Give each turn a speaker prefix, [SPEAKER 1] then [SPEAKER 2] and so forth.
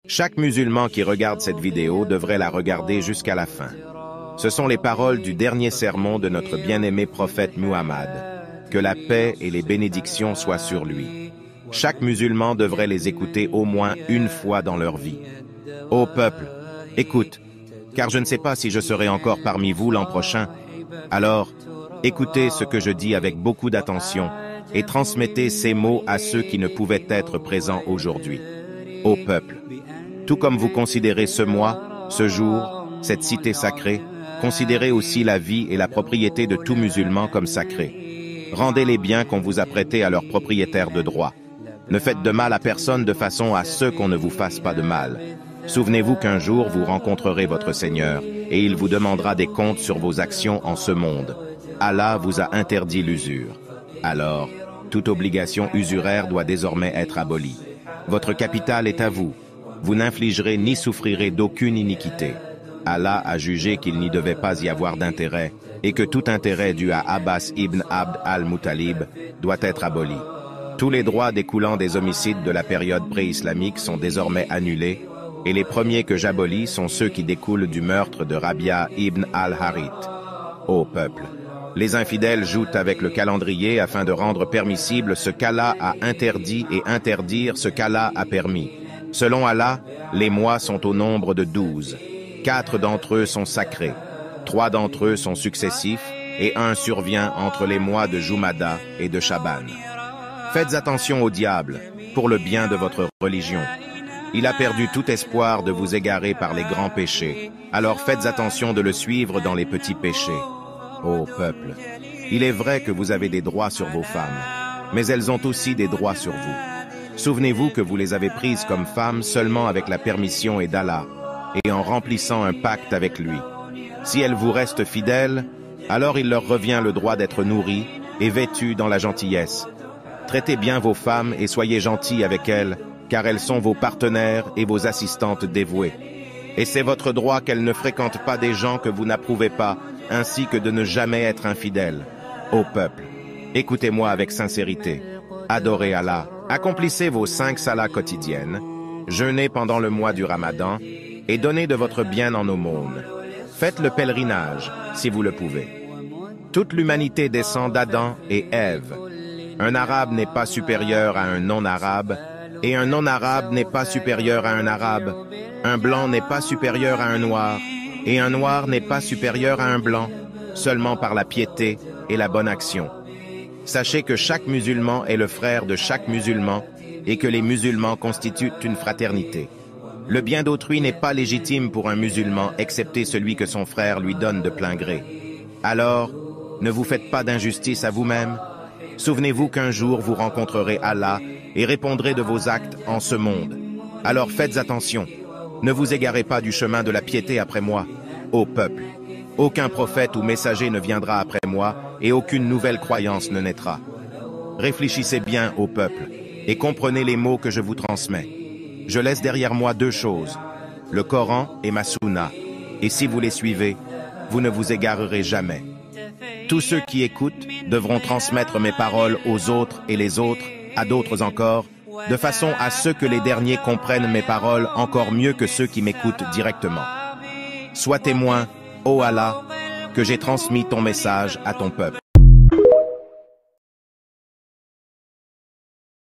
[SPEAKER 1] Chaque musulman qui regarde cette vidéo devrait la regarder jusqu'à la fin. Ce sont les paroles du dernier sermon de notre bien-aimé prophète Muhammad. Que la paix et les bénédictions soient sur lui. Chaque musulman devrait les écouter au moins une fois dans leur vie. Ô peuple, écoute, car je ne sais pas si je serai encore parmi vous l'an prochain. Alors, écoutez ce que je dis avec beaucoup d'attention et transmettez ces mots à ceux qui ne pouvaient être présents aujourd'hui. Ô peuple, tout comme vous considérez ce mois, ce jour, cette cité sacrée, considérez aussi la vie et la propriété de tout musulman comme sacrée. Rendez les biens qu'on vous a prêtés à leurs propriétaires de droit. Ne faites de mal à personne de façon à ce qu'on ne vous fasse pas de mal. Souvenez-vous qu'un jour vous rencontrerez votre Seigneur et il vous demandera des comptes sur vos actions en ce monde. Allah vous a interdit l'usure. Alors, toute obligation usuraire doit désormais être abolie. Votre capital est à vous. Vous n'infligerez ni souffrirez d'aucune iniquité. Allah a jugé qu'il n'y devait pas y avoir d'intérêt et que tout intérêt dû à Abbas ibn Abd al-Muttalib doit être aboli. Tous les droits découlant des homicides de la période pré-islamique sont désormais annulés et les premiers que j'abolis sont ceux qui découlent du meurtre de Rabia ibn al-Harith. Ô peuple, les infidèles jouent avec le calendrier afin de rendre permissible ce qu'Allah a interdit et interdire ce qu'Allah a permis. Selon Allah, les mois sont au nombre de 12. 4 d'entre eux sont sacrés, 3 d'entre eux sont successifs et un survient entre les mois de Jumada et de Shaban. Faites attention au diable, pour le bien de votre religion. Il a perdu tout espoir de vous égarer par les grands péchés, alors faites attention de le suivre dans les petits péchés. Ô peuple, il est vrai que vous avez des droits sur vos femmes, mais elles ont aussi des droits sur vous. Souvenez-vous que vous les avez prises comme femmes seulement avec la permission et d'Allah, et en remplissant un pacte avec lui. Si elles vous restent fidèles, alors il leur revient le droit d'être nourries et vêtues dans la gentillesse. Traitez bien vos femmes et soyez gentils avec elles, car elles sont vos partenaires et vos assistantes dévouées. Et c'est votre droit qu'elles ne fréquentent pas des gens que vous n'approuvez pas, ainsi que de ne jamais être infidèles. Ô peuple, écoutez-moi avec sincérité. Adorez Allah, accomplissez vos 5 salahs quotidiennes, jeûnez pendant le mois du Ramadan et donnez de votre bien en aumône. Faites le pèlerinage, si vous le pouvez. Toute l'humanité descend d'Adam et Ève. Un arabe n'est pas supérieur à un non-arabe, et un non-arabe n'est pas supérieur à un arabe. Un blanc n'est pas supérieur à un noir, et un noir n'est pas supérieur à un blanc, seulement par la piété et la bonne action. Sachez que chaque musulman est le frère de chaque musulman, et que les musulmans constituent une fraternité. Le bien d'autrui n'est pas légitime pour un musulman, excepté celui que son frère lui donne de plein gré. Alors, ne vous faites pas d'injustice à vous-même. Souvenez-vous qu'un jour vous rencontrerez Allah et répondrez de vos actes en ce monde. Alors faites attention, ne vous égarez pas du chemin de la piété après moi, ô peuple. Aucun prophète ou messager ne viendra après moi et aucune nouvelle croyance ne naîtra. Réfléchissez bien, ô peuple, et comprenez les mots que je vous transmets. Je laisse derrière moi 2 choses, le Coran et ma Sunna, et si vous les suivez, vous ne vous égarerez jamais. Tous ceux qui écoutent devront transmettre mes paroles aux autres et les autres, à d'autres encore, de façon à ce que les derniers comprennent mes paroles encore mieux que ceux qui m'écoutent directement. Sois témoin, ô Allah, que j'ai transmis ton message à ton peuple.